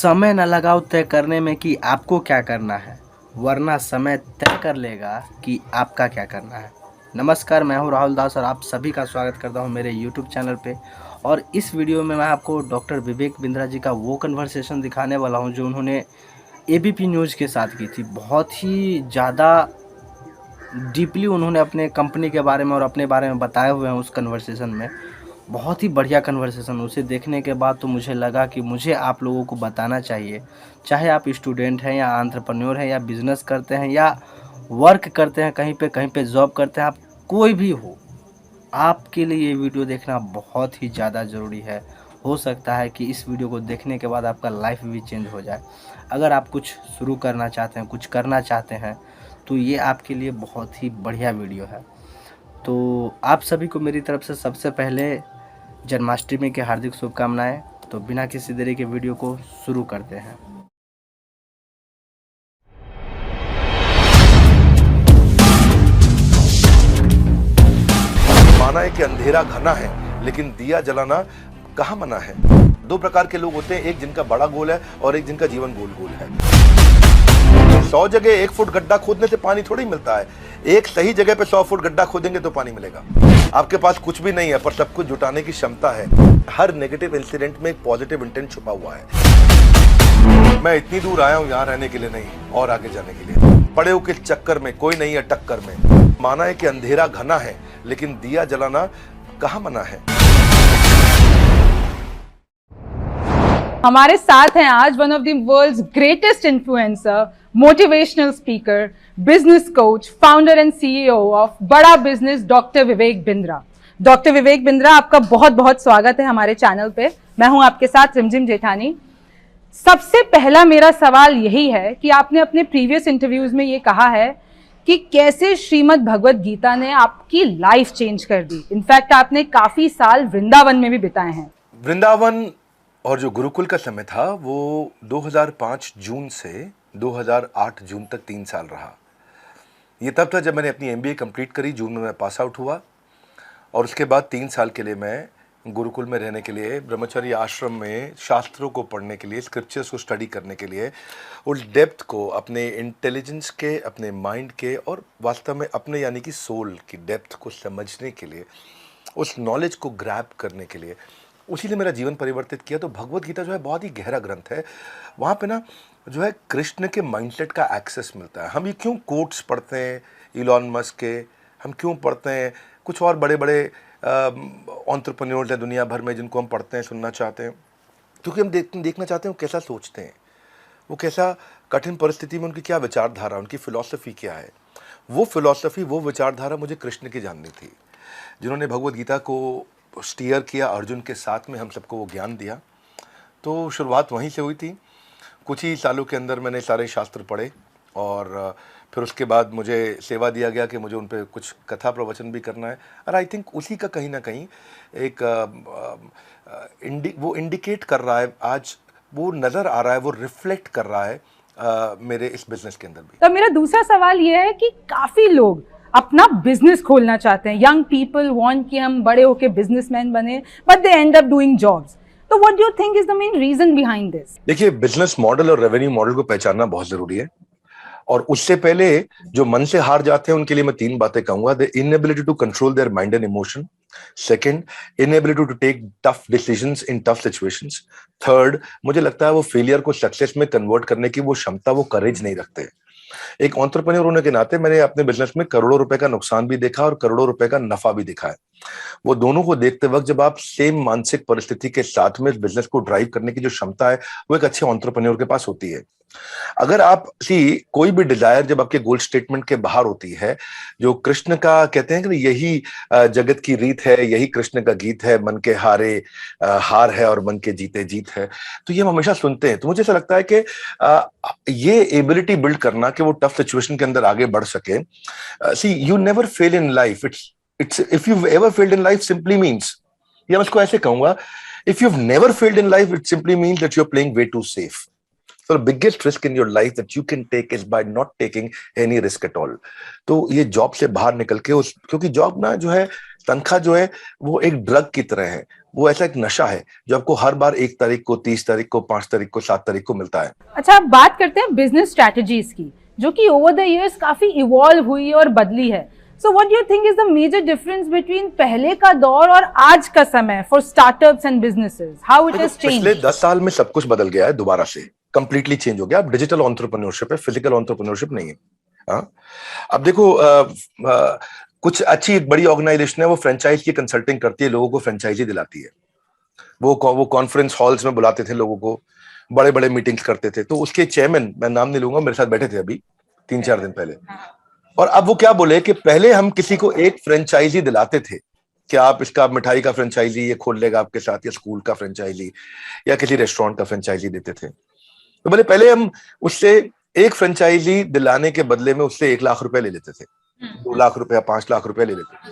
समय न लगाओ तय करने में कि आपको क्या करना है, वरना समय तय कर लेगा कि आपका क्या करना है। नमस्कार, मैं हूं राहुल दास और आप सभी का स्वागत करता हूं मेरे यूट्यूब चैनल पे। और इस वीडियो में मैं आपको डॉक्टर विवेक बिंद्रा जी का वो कन्वर्सेशन दिखाने वाला हूं जो उन्होंने एबीपी न्यूज़ के साथ की थी। बहुत ही ज़्यादा डीपली उन्होंने अपने कंपनी के बारे में और अपने बारे में बताए हुए हैं उस कन्वर्सेशन में। बहुत ही बढ़िया कन्वर्सेशन। उसे देखने के बाद तो मुझे लगा कि मुझे आप लोगों को बताना चाहिए, चाहे आप स्टूडेंट हैं या एंटरप्रेन्योर हैं या बिज़नेस करते हैं या वर्क करते हैं, कहीं पे जॉब करते हैं, आप कोई भी हो, आपके लिए ये वीडियो देखना बहुत ही ज़्यादा ज़रूरी है। हो सकता है कि इस वीडियो को देखने के बाद आपका लाइफ भी चेंज हो जाए। अगर आप कुछ शुरू करना चाहते हैं, कुछ करना चाहते हैं, तो ये आपके लिए बहुत ही बढ़िया वीडियो है। तो आप सभी को मेरी तरफ से सबसे पहले जन्माष्टमी की हार्दिक शुभकामनाएं। तो बिना किसी देरी के वीडियो को शुरू करते हैं। माना है कि अंधेरा घना है, लेकिन दिया जलाना कहाँ मना है। दो प्रकार के लोग होते हैं, एक जिनका बड़ा गोल है और एक जिनका जीवन गोल गोल है। 100 जगह 1 फुट गड्ढा खोदने से पानी थोड़ी मिलता है। एक सही जगह पे 100 फुट गड्ढा खोदेंगे तो पानी मिलेगा। आपके पास कुछ भी नहीं है पर सब कुछ जुटाने की क्षमता है। हर नेगेटिव इंसिडेंट में एक पॉजिटिव इंटेंट छुपा हुआ है। मैं इतनी दूर आया हूँ यहाँ रहने के लिए नहीं, और आगे जाने के लिए। पड़े हो किस चक्कर में, कोई नहीं है टक्कर में। माना है कि अंधेरा घना है, लेकिन दिया जलाना कहाँ मना है। हमारे साथ हैं आज one of the world's greatest influencer, motivational speaker, business coach, founder and CEO of Bada business, doctor Vivek Bindra. Doctor Vivek Bindra, आपका बहुत बहुत स्वागत है हमारे चैनल पे। मैं हूं आपके साथ रिमझिम जेठानी। सबसे पहला मेरा सवाल यही है कि आपने अपने प्रीवियस इंटरव्यूज में ये कहा है कि कैसे श्रीमद् भगवत गीता ने आपकी लाइफ चेंज कर दी। इनफैक्ट आपने काफी साल वृंदावन में भी बिताए हैं। वृंदावन और जो गुरुकुल का समय था वो 2005 जून से 2008 जून तक 3 साल रहा। ये तब था जब मैंने अपनी एमबीए कंप्लीट करी। जून में मैं पास आउट हुआ और उसके बाद 3 साल के लिए मैं गुरुकुल में रहने के लिए, ब्रह्मचर्य आश्रम में शास्त्रों को पढ़ने के लिए, स्क्रिप्चर्स को स्टडी करने के लिए, उस डेप्थ को अपने इंटेलिजेंस के, अपने माइंड के और वास्तव में अपने यानी कि सोल की डेप्थ को समझने के लिए, उस नॉलेज को ग्रैब करने के लिए, उसी ने मेरा जीवन परिवर्तित किया। तो भगवत गीता जो है बहुत ही गहरा ग्रंथ है। वहाँ पे ना जो है कृष्ण के माइंडसेट का एक्सेस मिलता है। हम ये क्यों कोट्स पढ़ते हैं इलॉन मस्क के, हम क्यों पढ़ते हैं कुछ और बड़े बड़े एंटरप्रेन्योर्स हैं दुनिया भर में जिनको हम पढ़ते हैं, सुनना चाहते हैं, क्योंकि हम देखना चाहते हैं वो कैसा सोचते हैं, वो कैसा कठिन परिस्थिति में उनकी क्या विचारधारा, उनकी फ़िलॉसफ़ी क्या है। वो फ़िलॉसफ़ी, वो विचारधारा मुझे कृष्ण की जाननी थी, जिन्होंने भगवत गीता को स्टीयर किया, अर्जुन के साथ में हम सबको वो ज्ञान दिया। तो शुरुआत वहीं से हुई थी। कुछ ही सालों के अंदर मैंने सारे शास्त्र पढ़े और फिर उसके बाद मुझे सेवा दिया गया कि मुझे उन पर कुछ कथा प्रवचन भी करना है। और आई थिंक उसी का कहीं ना कहीं एक वो इंडिकेट कर रहा है, आज वो नज़र आ रहा है, वो रिफ्लेक्ट कर रहा है मेरे इस बिज़नेस के अंदर भी। तो मेरा दूसरा सवाल ये है कि काफ़ी लोग अपना बिजनेस खोलना चाहते हैं। यंग पीपल वांट कि हम बड़े होके बिजनेसमैन बने, but they end up doing jobs. तो what do you think is the main reason behind this? देखिए, बिजनेस मॉडल और रेवेन्यू मॉडल को पहचानना बहुत ज़रूरी है। और उससे पहले जो मन से हार जाते हैं उनके लिए मैं 3 बातें कहूंगा। The inability to control their mind and emotion, second inability to take tough decisions in tough situations, third मुझे लगता है वो फेलियर को सक्सेस में कन्वर्ट करने की वो क्षमता, वो करेज नहीं रखते। एक एंटरप्रेन्योर होने के नाते मैंने अपने बिजनेस में करोड़ों रुपए का नुकसान भी देखा और करोड़ों रुपए का नफा भी देखा है। वो दोनों को देखते वक्त जब आप सेम मानसिक परिस्थिति के साथ में इस बिजनेस को ड्राइव करने की जो क्षमता है वो एक अच्छे एंटरप्रेन्योर के पास होती है। अगर आप कोई भी डिजायर जब आपके गोल स्टेटमेंट के बाहर होती है, जो कृष्ण का कहते हैं कि यही जगत की रीत है, यही कृष्ण का गीत है, मन के हारे हार है और मन के जीते जीत है, तो ये हम हमेशा सुनते हैं। तो मुझे ऐसा लगता है कि ये एबिलिटी बिल्ड करना कि वो टफ सिचुएशन के अंदर आगे बढ़ सके। See you never fail in life. It's if you ever failed in life simply means, या मैं इसको ऐसे कहूंगा, if you never failed in life it simply means that you are playing way too safe. So the biggest risk in your life that you can take is by not taking any risk at all. तो ये job से बाहर निकल के क्योंकि job ना जो है, तनख्वाह जो है वो एक ड्रग की तरह है। वो ऐसा एक नशा है जो आपको हर बार 1 तारीख को, 30 तारीख को, 5 तारीख को, 7 तारीख को मिलता है। अच्छा, अब बात करते हैं बिजनेस स्ट्रैटेजीज की, जो कि ओवर द इयर्स काफी इवॉल्व हुई और बदली है। So what do you think is the major difference between पहले का दौर और आज का समय for startups and businesses? How it has पिछले चेंज्ड? 10 साल में सब कुछ बदल गया है, दोबारा से कंप्लीटली चेंज हो गया। अब डिजिटल एंटरप्रेन्योरशिप है, फिजिकल एंटरप्रेन्योरशिप नहीं है। हाँ, अब देखो कुछ अच्छी एक बड़ी ऑर्गेनाइजेशन है, वो फ्रेंचाइज की कंसल्टिंग करती है, लोगों को फ्रेंचाइजी दिलाती है। वो कॉन्फ्रेंस हॉल्स में बुलाते थे लोगों को, बड़े बड़े मीटिंग्स करते थे। तो उसके चेयरमैन, मैं नाम नहीं लूंगा, मेरे साथ बैठे थे अभी 3-4 दिन पहले, और अब वो क्या बोले कि पहले हम किसी को एक फ्रेंचाइजी दिलाते थे कि आप इसका मिठाई का फ्रेंचाइजी ये खोल लेगा आपके साथ, या स्कूल का फ्रेंचाइजी, या किसी रेस्टोरेंट का फ्रेंचाइजी देते थे। तो बोले पहले हम उससे एक फ्रेंचाइजी दिलाने के बदले में उससे 1 लाख रुपए ले लेते थे, 2 लाख रुपए, 5 लाख रुपए ले लेते थे।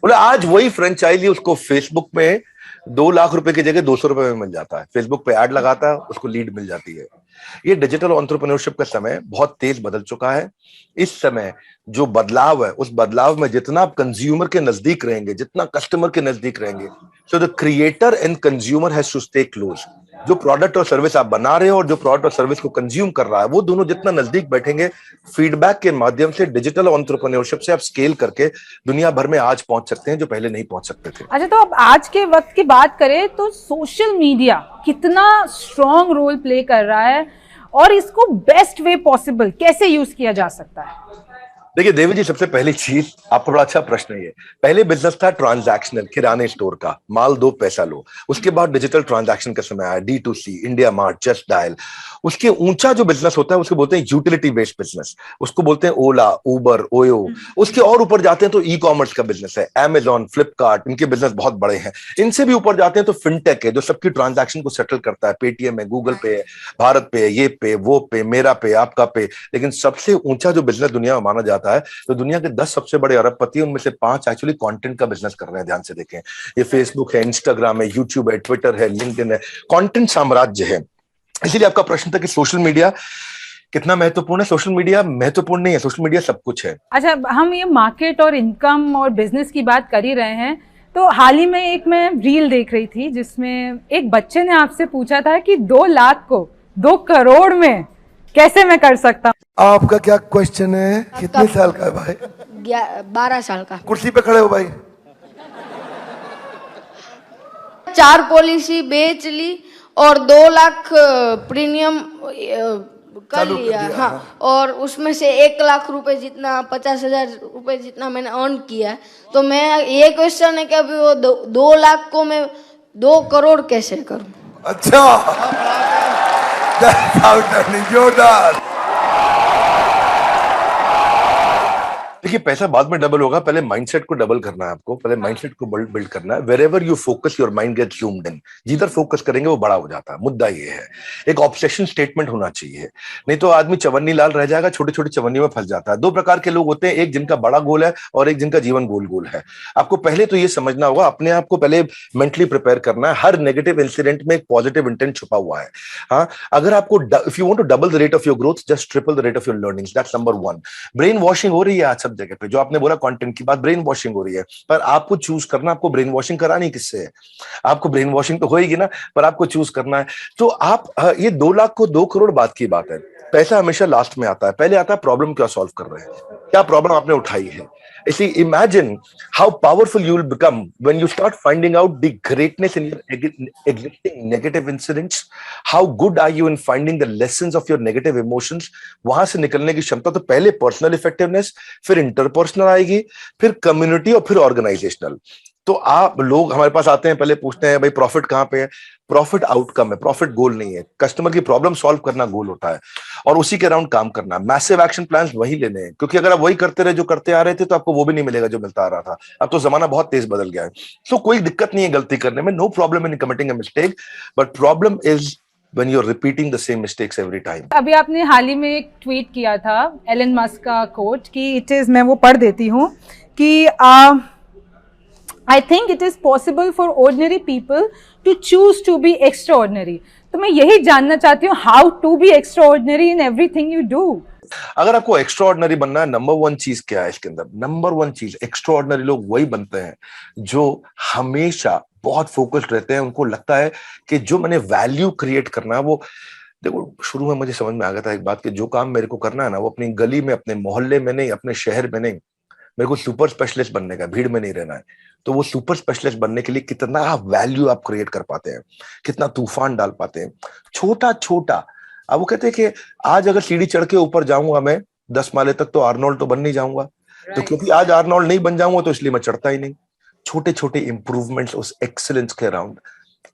बोले आज वही फ्रेंचाइजी उसको फेसबुक में 2 लाख रुपए की जगह 200 रुपए में मिल जाता है। फेसबुक पे ऐड लगाता है, उसको लीड मिल जाती है। ये डिजिटल एंटरप्रेन्योरशिप का समय बहुत तेज बदल चुका है। इस समय जो बदलाव है, उस बदलाव में जितना आप कंज्यूमर के नजदीक रहेंगे, जितना कस्टमर के नजदीक रहेंगे, so the creator and consumer has to stay close. जो प्रोडक्ट और सर्विस आप बना रहे हो और जो प्रोडक्ट और सर्विस को कंज्यूम कर रहा है, वो दोनों जितना नजदीक बैठेंगे, फीडबैक के माध्यम से डिजिटल एंटरप्रेन्योरशिप से आप स्केल करके दुनिया भर में आज पहुंच सकते हैं जो पहले नहीं पहुंच सकते थे। अच्छा, तो अब आज के वक्त की बात करें तो सोशल मीडिया कितना स्ट्रॉन्ग रोल प्ले कर रहा है और इसको बेस्ट वे पॉसिबल कैसे यूज किया जा सकता है? देखिए देवी जी, सबसे पहली चीज, आपका बड़ा अच्छा प्रश्न है ये। पहले बिजनेस था ट्रांजैक्शनल, किराने स्टोर का, माल दो पैसा लो। उसके बाद डिजिटल ट्रांजैक्शन का समय आया, D2C, India mart, just dial. उसके ऊंचा जो बिजनेस होता है उसको बोलते हैं यूटिलिटी बेस्ड बिजनेस, उसको बोलते हैं ओला, उबर, ओयो। उसके और ऊपर जाते हैं तो ई कॉमर्स का बिजनेस है, अमेजॉन, फ्लिपकार्ट, इनके बिजनेस बहुत बड़े हैं। इनसे भी ऊपर जाते हैं तो फिनटेक है, जो सबकी ट्रांजैक्शन को सेटल करता है, पेटीएम है, गूगल पे है, भारत पे है, ये पे, वो पे, मेरा पे, आपका पे। लेकिन सबसे ऊंचा जो बिजनेस दुनिया में माना जाता है, तो दुनिया के 10 सबसे बड़े अरबपति, उनमें से 5 एक्चुअली कंटेंट का बिजनेस कर रहे हैं। ध्यान से देखें, ये फेसबुक है, इंस्टाग्राम है, यूट्यूब है, ट्विटर है, लिंक्डइन है, कंटेंट साम्राज्य है। इसीलिए आपका प्रश्न था कि सोशल मीडिया कितना महत्वपूर्ण है। सोशल मीडिया महत्वपूर्ण नहीं है, सोशल मीडिया सब कुछ है। अच्छा, हम ये मार्केट और इनकम और बिजनेस की बात कर ही रहे हैं, तो हाल ही में एक मैं रील देख रही थी जिसमें एक बच्चे ने आपसे पूछा था कि 2 लाख को 2 करोड़ में कैसे मैं कर सकता हूँ। आपका क्या क्वेश्चन है? कितने साल का है भाई? 12 साल का। कुर्सी पे खड़े हो भाई। 4 पॉलिसी बेच ली और 2 लाख प्रीमियम कर चालू कर लिया। दिया, हाँ, और उसमें से 1 लाख रुपए जितना, 50,000 रुपए जितना मैंने अर्न किया है। तो मैं, ये क्वेश्चन है कि अभी वो 2 लाख को मैं 2 करोड़ कैसे करूं? अच्छा, जोरदार। देखिए, पैसा बाद में डबल होगा, पहले माइंडसेट को डबल करना है आपको, पहले माइंडसेट को बिल्ड करना है। Wherever you focus your mind gets zoomed in. जिधर फोकस करेंगे वो बड़ा हो जाता है। मुद्दा ये है, एक ऑब्सेशन स्टेटमेंट होना चाहिए, नहीं तो आदमी चवन्नी लाल रह जाएगा, छोटे छोटे चवन्नियों में फंस जाता है। 2 प्रकार के लोग होते हैं, एक जिनका बड़ा गोल है और एक जिनका जीवन गोल गोल है। आपको पहले तो ये समझना होगा, अपने आप को पहले मेंटली प्रिपेयर करना है। हर नेगेटिव इंसिडेंट में एक पॉजिटिव इंटेंट छुपा हुआ है। हाँ, अगर आपको, if you want to double the rate of your growth, just triple the rate of your learnings. That's number 1। Brainwashing हो रही है आज सब जगह पे, जो आपने बोला कंटेंट की बात, ब्रेन वॉशिंग हो रही है, पर आपको चूज करना, आपको ब्रेन वॉशिंग करानी किससे है? आपको ब्रेन वॉशिंग तो होएगी ना, पर आपको चूज करना है। तो आप, ये 2 लाख को 2 करोड़ बात की बात है। पैसा हमेशा लास्ट में आता है, पहले आता है प्रॉब्लम क्या सॉल्व कर रहे हैं, क्या प्रॉब्लम आपने उठाई है। इसलिए imagine how powerful you will become when you start finding out the greatness in your existing negative incidents. How good are you in finding the lessons of your negative emotions. वहां से निकलने की क्षमता, तो पहले पर्सनल इफेक्टिवनेस, फिर interpersonal आएगी, फिर कम्युनिटी और फिर ऑर्गेनाइजेशनल। तो आप लोग हमारे पास आते हैं, पहले पूछते हैं भाई प्रॉफिट कहां पे है? प्रॉफिट आउटकम है, प्रॉफिट गोल नहीं है। कस्टमर की प्रॉब्लम सॉल्व करना गोल होता है और उसी के अराउंड काम करना। मैसिव एक्शन प्लान्स वही लेने हैं, क्योंकि अगर आप वही करते रहे जो करते आ रहे थे तो आपको वो भी नहीं मिलेगा जो मिलता आ रहा था। अब तो जमाना बहुत तेज बदल गया है। सो कोई दिक्कत नहीं है गलती करने में, no problem in committing a mistake, but problem is when you're repeating the same mistakes every time. अभी आपने हाल ही में एक ट्वीट किया था एलन मस्क का कोट कि इट इज, मैं वो पढ़ देती हूँ कि I think it is possible for ordinary people to choose to be extraordinary. तो मैं यही जानना चाहती हूँ, how to be extraordinary in everything you do. अगर आपको एक्स्ट्रा ऑर्डिनरी बनना है, नंबर 1 चीज क्या है इसके अंदर? नंबर 1 चीज, एक्स्ट्रा ऑर्डिनरी लोग वही बनते हैं जो हमेशा बहुत फोकस्ड रहते हैं। उनको लगता है कि जो मैंने वैल्यू क्रिएट करना है वो, देखो शुरू में मुझे समझ में आ गया था एक बात कि जो काम मेरे को करना है ना वो अपनी गली में, अपने मोहल्ले में नहीं, अपने शहर में नहीं, मेरे को सुपर स्पेशलिस्ट बनने का, भीड़ में नहीं रहना है। तो वो सुपर स्पेशलिस्ट बनने के लिए कितना वैल्यू आप क्रिएट कर पाते हैं, कितना तूफान डाल पाते हैं, छोटा छोटा। अब वो कहते हैं कि आज अगर सीढ़ी चढ़ के ऊपर जाऊंगा मैं 10 माले तक, तो आर्नोल्ड तो बन नहीं जाऊंगा। तो क्योंकि आज आर्नोल्ड नहीं बन जाऊंगा तो इसलिए मैं चढ़ता ही नहीं। छोटे छोटे इंप्रूवमेंट्स उस एक्सीलेंस के अराउंड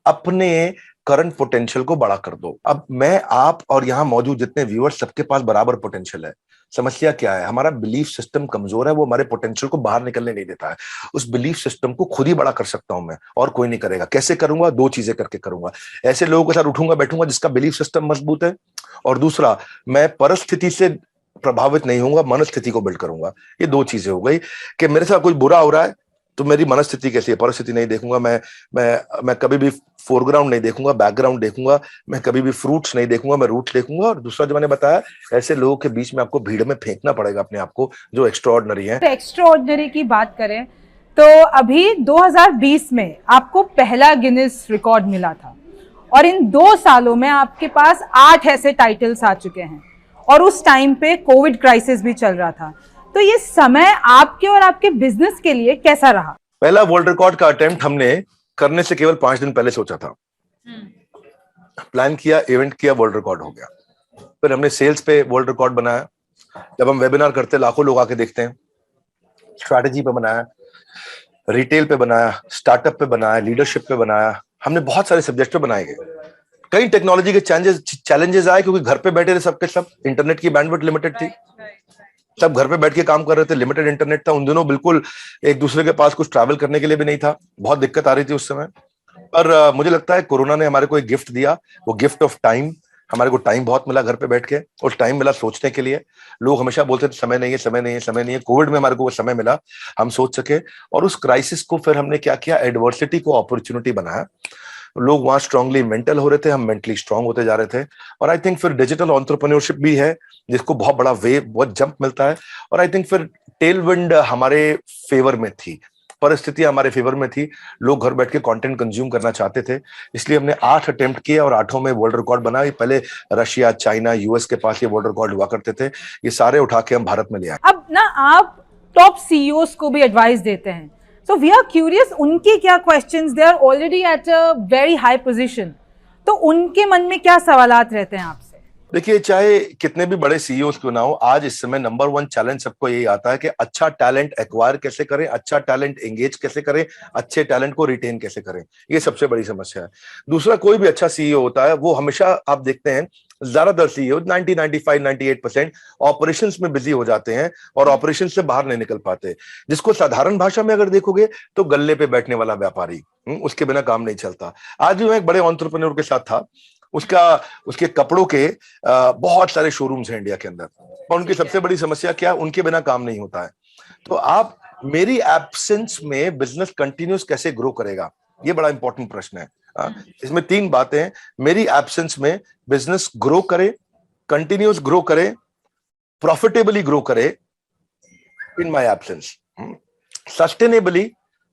अपने करंट पोटेंशियल को बड़ा कर दो। अब मैं, आप और यहाँ मौजूद जितने व्यूअर्स, सबके पास बराबर पोटेंशियल है। समस्या क्या है, हमारा बिलीफ सिस्टम कमजोर है, वो हमारे पोटेंशियल को बाहर निकलने नहीं देता है। उस बिलीफ सिस्टम को खुद ही बड़ा कर सकता हूं मैं, और कोई नहीं करेगा। कैसे करूंगा? 2 चीजें करके करूंगा। ऐसे लोगों के साथ उठूंगा बैठूंगा जिसका बिलीफ सिस्टम मजबूत है, और दूसरा, मैं परिस्थिति से प्रभावित नहीं होऊंगा, मनस्थिति को बिल्ड करूंगा। ये 2 चीजें हो गई कि मेरे साथ कुछ बुरा हो रहा है तो मेरी मनस्थिति कैसी है, परिस्थिति नहीं देखूंगा मैं कभी भी फोरग्राउंड नहीं देखूंगा, बैकग्राउंड देखूंगा। मैं कभी भी फ्रूट्स नहीं देखूंगा, मैं रूट देखूंगा। और दूसरा जो मैंने बताया, ऐसे लोगों के बीच में आपको भीड़ में फेंकना पड़ेगा अपने आप को जो एक्स्ट्राऑर्डिनरी है। एक्स्ट्राऑर्डिनरी की बात करें तो अभी 2020 में आपको पहला गिनीज रिकॉर्ड मिला था, और इन 2 सालों में आपके पास 8 ऐसे टाइटल्स आ चुके हैं, और उस टाइम पे कोविड क्राइसिस भी चल रहा था। तो ये समय आपके और आपके बिजनेस के लिए कैसा रहा? पहला वर्ल्ड रिकॉर्ड का अटेम्प्ट हमने करने से केवल 5 दिन पहले सोचा था, प्लान किया, इवेंट किया, वर्ल्ड रिकॉर्ड हो गया। फिर हमने सेल्स पे वर्ल्ड रिकॉर्ड बनाया। जब हम वेबिनार करते लाखों लोग आके देखते हैं। स्ट्रैटेजी पे बनाया, रिटेल पे बनाया, स्टार्टअप पे बनाया, लीडरशिप पे बनाया। हमने बहुत सारे सब्जेक्ट पे बनाए गए। कई टेक्नोलॉजी के चैलेंजेस आए क्योंकि घर पे बैठे थे सबके सब, इंटरनेट की बैंडविड्थ लिमिटेड थी, सब घर पे बैठ के काम कर रहे थे, लिमिटेड इंटरनेट था। उन दिनों बिल्कुल एक दूसरे के पास कुछ ट्रैवल करने के लिए भी नहीं था, बहुत दिक्कत आ रही थी उस समय। पर मुझे लगता है कोरोना ने हमारे को एक गिफ्ट दिया, वो गिफ्ट ऑफ टाइम। हमारे को टाइम बहुत मिला घर पे बैठ के, और टाइम मिला सोचने के लिए। लोग हमेशा बोलते थे समय नहीं है, समय नहीं है, समय नहीं है। कोविड में हमारे को वो समय मिला, हम सोच सके, और उस क्राइसिस को फिर हमने क्या किया, एडवर्सिटी को अपॉर्चुनिटी बनाया। लोग वहां स्ट्रांगली मेंटल हो रहे थे, हम मेंटली स्ट्रांग होते जा रहे थे। और आई थिंक फिर डिजिटल एंटरप्रेन्योरशिप भी है जिसको बहुत बड़ा वेव, बहुत जंप मिलता है। और आई थिंक फिर टेल विंड हमारे फेवर में थी, परिस्थितियां हमारे फेवर में थी। लोग घर बैठ के कंटेंट कंज्यूम करना चाहते थे, इसलिए हमने 8 अटेम्प्ट किए और 8 में वर्ल्ड रिकॉर्ड बना। ये पहले रशिया, चाइना, यूएस के पास ये वर्ल्ड रिकॉर्ड हुआ करते थे, ये सारे उठा के हम भारत में ले आए। अब ना आप टॉप सीईओज को भी एडवाइस देते हैं, सो वी आर क्यूरियस उनके क्या questions, they are already at a very high position, तो उनके मन में क्या सवालात रहते हैं आपसे? देखिए, चाहे कितने भी बड़े सीईओ क्यों ना हो, आज इस समय नंबर 1 चैलेंज सबको यही आता है कि अच्छा टैलेंट एक्वायर कैसे करें, अच्छा टैलेंट एंगेज कैसे करें, अच्छे टैलेंट को रिटेन कैसे करें। ये सबसे बड़ी समस्या है। दूसरा, कोई भी अच्छा सीईओ होता है वो हमेशा, आप देखते हैं ज्यादातर सीईओ 90, 95, 98% ऑपरेशंस में बिजी हो जाते हैं और ऑपरेशन से बाहर नहीं निकल पाते। जिसको साधारण भाषा में अगर देखोगे तो गल्ले पे बैठने वाला व्यापारी, उसके बिना काम नहीं चलता। आज भी मैं एक बड़े एंटरप्रेन्योर के साथ था, उसके कपड़ों के बहुत सारे शोरूम्स हैं इंडिया के अंदर, और उनकी सबसे बड़ी समस्या क्या, उनके बिना काम नहीं होता है। तो आप, मेरी एब्सेंस में बिजनेस कंटिन्यूस कैसे ग्रो करेगा, ये बड़ा इंपॉर्टेंट प्रश्न है। इसमें 3 बातें हैं। मेरी एब्सेंस में बिजनेस ग्रो करे, कंटिन्यूस ग्रो करे, प्रॉफिटेबली ग्रो करे in my absence, sustainably,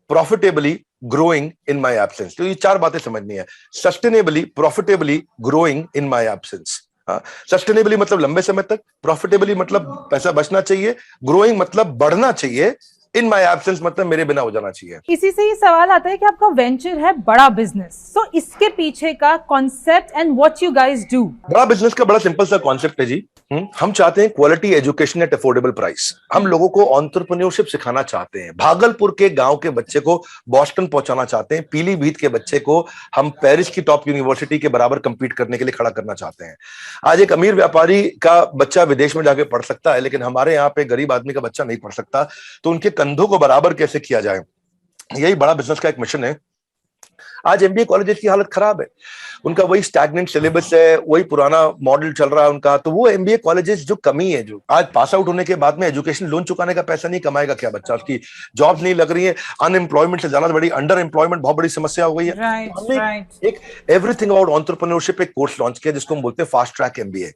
profitably growing in my absence. तो ये 4 बातें समझनी है। Sustainably, profitably growing in my absence. Sustainably मतलब लंबे समय तक, प्रॉफिटेबली मतलब पैसा बचना चाहिए, ग्रोइंग मतलब बढ़ना चाहिए, इन माय एब्सेंस मतलब मेरे बिना हो जाना चाहिए। इसी से ये सवाल आता है कि आपका वेंचर है बड़ा बिजनेस, सो इसके पीछे का concept and what you guys do. बड़ा बिजनेस का बड़ा सिंपल सा कॉन्सेप्ट है जी। हम चाहते हैं quality education at affordable price. हम लोगों को एंटरप्रेन्योरशिप सिखाना चाहते हैं। भागलपुर के गांव के बच्चे को बोस्टन पहुंचाना चाहते हैं, पीलीभीत के बच्चे को हम पेरिस की टॉप यूनिवर्सिटी के बराबर कंपीट करने के लिए खड़ा करना चाहते हैं। आज एक अमीर व्यापारी का बच्चा विदेश में जाके पढ़ सकता है, लेकिन हमारे यहाँ पे गरीब आदमी का बच्चा नहीं पढ़ सकता। तो उनके कंधों को बराबर कैसे किया जाए, यही बड़ा बिजनेस का एक मिशन है। आज एमबीए कॉलेजेस की हालत खराब है, उनका वही स्टैग्नेंट सिलेबस है, वही पुराना मॉडल चल रहा है उनका। तो वो एमबीए कॉलेजेस जो कमी है, जो आज पास आउट होने के बाद में एजुकेशन लोन चुकाने का पैसा नहीं कमाएगा क्या बच्चा, उसकी जॉब नहीं लग रही है, अनएम्प्लॉयमेंट से ज्यादा बड़ी अंडर एम्प्लॉयमेंट बहुत बड़ी समस्या हो गई है। Right, हमने right. एक एवरीथिंग अबाउट एंटरप्रेन्योरशिप एक कोर्स लॉन्च किया जिसको हम बोलते हैं फास्ट ट्रैक एमबीए,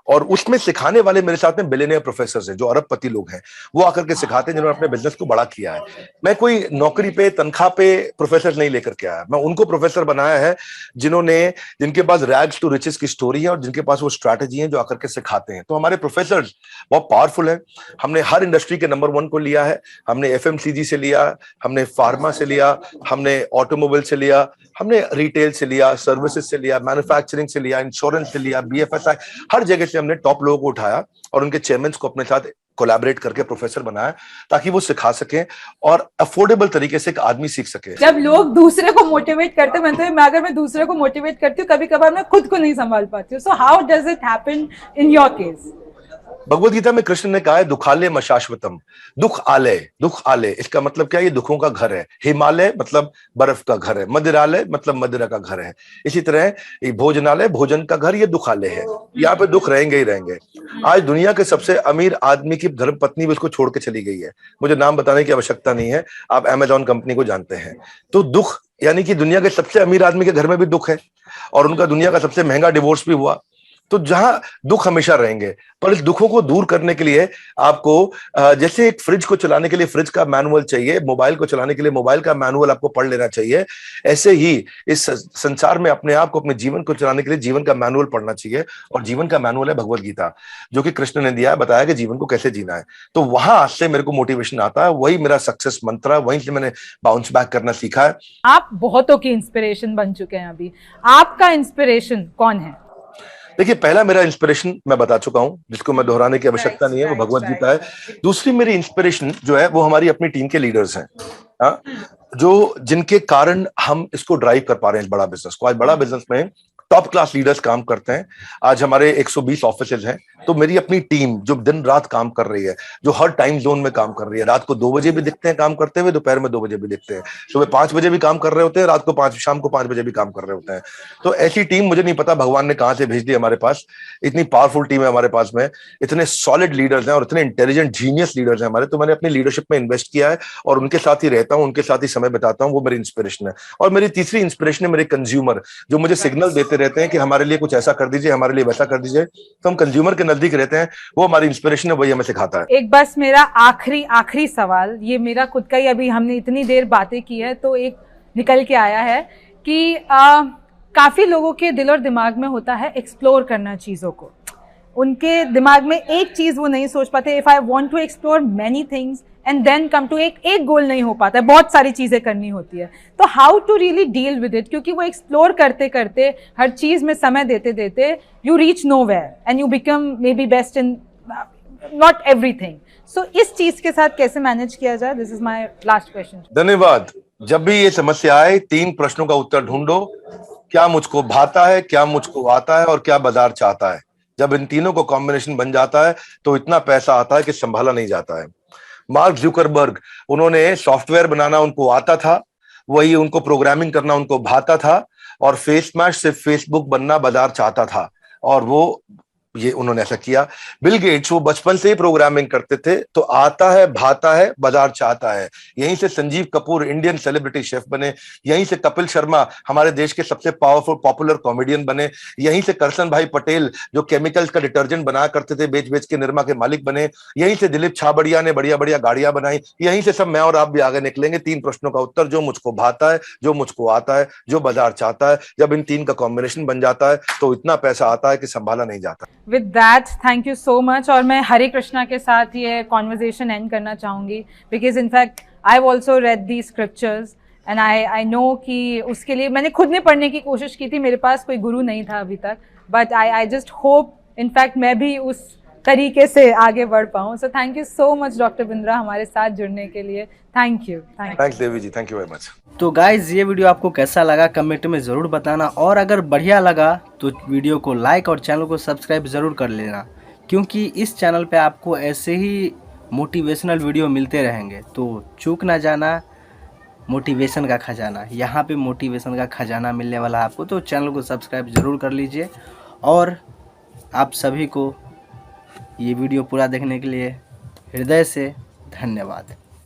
और उसमें सिखाने वाले मेरे साथ में बिलियनियर प्रोफेसर हैं, जो अरबपति लोग हैं, वो आकर के सिखाते हैं जिन्होंने अपने बिजनेस को बड़ा किया है। मैं कोई नौकरी पे तनख्वाह पे प्रोफेसर नहीं लेकर के आया, मैं उनको प्रोफेसर बनाया है जिनके पास रैग्स टू रिचेस की स्टोरी है और जिनके पास वो स्ट्रैटेजी है जो आकर के सिखाते हैं। तो हमारे प्रोफेसर बहुत पावरफुल है। हमने हर इंडस्ट्री के नंबर 1 को लिया है, हमने एफएमसीजी से लिया, हमने फार्मा से लिया, हमने ऑटोमोबाइल से लिया, हमने रिटेल से लिया, सर्विसेज से लिया, मैन्युफैक्चरिंग से लिया, इंश्योरेंस से लिया, बीएफएसआई, हर जगह से हमने टॉप लोगों को उठाया और उनके चेयरमैन को अपने साथ कोलैबोरेट करके प्रोफेसर बनाया ताकि वो सिखा सकें और अफोर्डेबल तरीके से एक आदमी सीख सके। जब लोग दूसरे को मोटिवेट करते हैं, मैं अगर मैं दूसरे को मोटिवेट करती हूँ, कभी कभार मैं खुद को नहीं संभाल पाती हूँ। So how does it happen in your case? Bhagavad Gita में कृष्ण ने कहा है दुखालय मशाश्वतम, दुख आलय इसका मतलब क्या है? ये दुखों का घर है। हिमालय मतलब बर्फ का घर है, मदिरालय मतलब मदिरा का घर है। इसी तरह भोजनालय भोजन का घर, ये दुखालय है, यहाँ पे दुख रहेंगे ही रहेंगे। आज दुनिया के सबसे अमीर आदमी की धर्मपत्नी भी उसको छोड़ के चली गई है, मुझे नाम बताने की आवश्यकता नहीं है, आप अमेजॉन कंपनी को जानते हैं। तो दुख यानी कि दुनिया के सबसे अमीर आदमी के घर में भी दुख है और उनका दुनिया का सबसे महंगा डिवोर्स भी हुआ। तो जहां दुख हमेशा रहेंगे, पर इस दुखों को दूर करने के लिए आपको जैसे एक फ्रिज को चलाने के लिए फ्रिज का मैनुअल चाहिए, मोबाइल को चलाने के लिए मोबाइल का मैनुअल आपको पढ़ लेना चाहिए, ऐसे ही इस संसार में अपने आप को, अपने जीवन को चलाने के लिए जीवन का मैनुअल पढ़ना चाहिए। और जीवन का मैनुअल है भगवद गीता, जो कि कृष्ण ने दिया है, बताया कि जीवन को कैसे जीना है। तो वहां से मेरे को मोटिवेशन आता है, वही मेरा सक्सेस मंत्र है, वहीं से मैंने बाउंस बैक करना सीखा है। आप बहुतों की इंस्पिरेशन बन चुके हैं, अभी आपका इंस्पिरेशन कौन है? देखिए, पहला मेरा इंस्पिरेशन मैं बता चुका हूं, जिसको मैं दोहराने की आवश्यकता नहीं है, वो भगवद गीता है। दूसरी मेरी इंस्पिरेशन जो है वो हमारी अपनी टीम के लीडर्स हैं, हाँ, जो जिनके कारण हम इसको ड्राइव कर पा रहे हैं इस बड़ा बिजनेस को। आज बड़ा बिजनेस में टॉप क्लास लीडर्स काम करते हैं। आज हमारे 120 ऑफिसेज हैं, तो मेरी अपनी टीम जो दिन रात काम कर रही है, जो हर टाइम जोन में काम कर रही है, रात को 2 बजे भी दिखते हैं काम करते हुए, दोपहर में 2 बजे भी दिखते हैं, सुबह 5 बजे भी काम कर रहे होते हैं, रात को शाम को 5 बजे भी काम कर रहे होते हैं। तो ऐसी टीम मुझे नहीं पता भगवान ने कहां से भेज दी हमारे पास। इतनी पावरफुल टीम है हमारे पास में, इतने सॉलिड लीडर्स हैं और इतने इंटेलिजेंट जीनियस लीडर्स हैं हमारे। तो मैंने अपनी लीडरशिप में इन्वेस्ट किया है और उनके साथ ही रहता हूं, उनके साथ ही समय बिताता हूं, वो मेरी इंस्पिरेशन है। और मेरी तीसरी इंस्पिरेशन है मेरे कंज्यूमर, जो मुझे सिग्नल देते रहते हैं कि हमारे लिए कुछ ऐसा कर दीजिए, हमारे लिए वैसा कर दीजिए। तो हम कंज्यूमर के नजदीक रहते हैं, वो हमारी इंस्पिरेशन है, वही हमें सिखाता है। एक बस मेरा आखिरी सवाल, ये मेरा खुद का ही, अभी हमने इतनी देर बातें की है तो एक निकल के आया है कि काफी लोगों के दिल और दिमाग में होता है एक्सप्लोर करना चीजों को, उनके दिमाग में एक चीज वो नहीं सोच पाते। If I want to explore many things and then come to एक गोल नहीं हो पाता है, बहुत सारी चीजें करनी होती है। तो how to really deal with it, क्योंकि वो एक्सप्लोर करते करते, हर चीज में समय देते देते, you reach nowhere and you become maybe best in not everything. So इस चीज के साथ कैसे मैनेज किया जाए? This is my last question. धन्यवाद। जब भी ये समस्या आए, 3 प्रश्नों का उत्तर ढूंढो। क्या मुझको भाता है, क्या मुझको आता है और क्या बाजार चाहता है। जब इन तीनों को कॉम्बिनेशन बन जाता है तो इतना पैसा आता है कि संभाला नहीं जाता है। मार्क जुकरबर्ग, उन्होंने सॉफ्टवेयर बनाना उनको आता था, वही उनको प्रोग्रामिंग करना उनको भाता था, और फेस मैश से फेसबुक बनना बाजार चाहता था, और वो ये उन्होंने ऐसा किया। बिल गेट्स, वो बचपन से ही प्रोग्रामिंग करते थे, तो आता है, भाता है, बाजार चाहता है। यहीं से Sanjeev Kapoor Indian celebrity chef बने, यहीं से कपिल शर्मा हमारे देश के सबसे पावरफुल पॉपुलर कॉमेडियन बने, यहीं से करसन भाई पटेल जो केमिकल्स का डिटर्जेंट बनाया करते थे बेच बेच के निरमा के मालिक बने, यहीं से दिलीप छाबड़िया ने बढ़िया बढ़िया गाड़ियां बनाई, यहीं से सब मैं और आप भी आगे निकलेंगे। 3 प्रश्नों का उत्तर, जो मुझको भाता है, जो मुझको आता है, जो बाजार चाहता है। जब इन 3 का कॉम्बिनेशन बन जाता है तो इतना पैसा आता है कि संभाला नहीं जाता। With that thank you so much. और मैं हरे कृष्णा के साथ ये कॉन्वर्जेशन एंड करना चाहूँगी, because in fact I have also red the scriptures and I know कि उसके लिए मैंने खुद ने पढ़ने की कोशिश की थी, मेरे पास कोई गुरु नहीं था अभी तक, but I just hope in fact मैं भी उस तरीके से आगे बढ़ पाऊँ। So thank you so much doctor Bindra हमारे साथ जुड़ने के लिए। Thank you. Thanks Devi ji, thank you very much. तो गाइज, ये वीडियो आपको कैसा लगा कमेंट में ज़रूर बताना, और अगर बढ़िया लगा तो वीडियो को लाइक और चैनल को सब्सक्राइब ज़रूर कर लेना, क्योंकि इस चैनल पे आपको ऐसे ही मोटिवेशनल वीडियो मिलते रहेंगे। तो चूक ना जाना। मोटिवेशन का खजाना, यहाँ पे मोटिवेशन का खजाना मिलने वाला है आपको। तो चैनल को सब्सक्राइब ज़रूर कर लीजिए और आप सभी को ये वीडियो पूरा देखने के लिए हृदय से धन्यवाद।